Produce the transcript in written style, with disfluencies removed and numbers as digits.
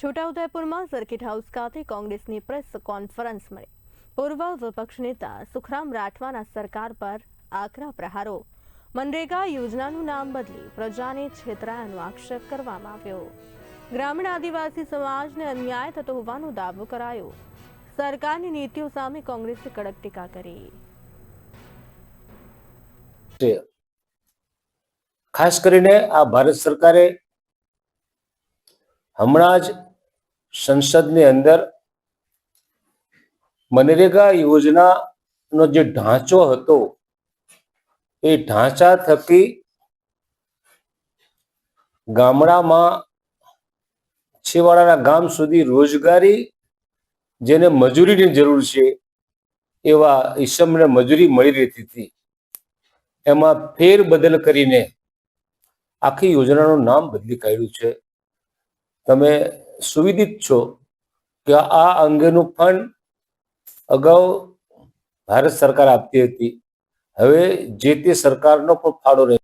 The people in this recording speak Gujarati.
છોટાઉદેપુરમાં સર્કિટ હાઉસ ખાતે કોંગ્રેસની પ્રેસ કોન્ફરન્સ મળી। પૂર્વ વિપક્ષ નેતા સુખરામ રાઠવાના સરકાર પર આકરા પ્રહારો। મનરેગા યોજનાનું નામ બદલી પ્રજાને છેતરાયાનો આક્ષેપ કરવામાં આવ્યો। ગ્રામીણ આદિવાસી સમાજને અન્યાય થતો હોવાનો દાવો કરાયો। સરકારની નીતિઓ સામે કોંગ્રેસે કડક ટીકા કરી। ખાસ કરીને આ ભારત સરકારે હમણાં જ સંસદની અંદર મનરેગા યોજનાનો જે ઢાંચો હતો એ ઢાંચા થકી ગામડામાં છેવાડાના ગામ સુધી રોજગારી, જેને મજૂરીની જરૂર છે એવા ઈસમને મજૂરી મળી રહેતી હતી, એમાં ફેરબદલ કરીને આખી યોજનાનું નામ બદલી કાઢ્યું છે। તમે સુવિદિત છો કે આ અંગેનું ફંડ અગાઉ ભારત સરકાર આપતી હતી, હવે જે તે સરકારનો પણ ફાળો રહે।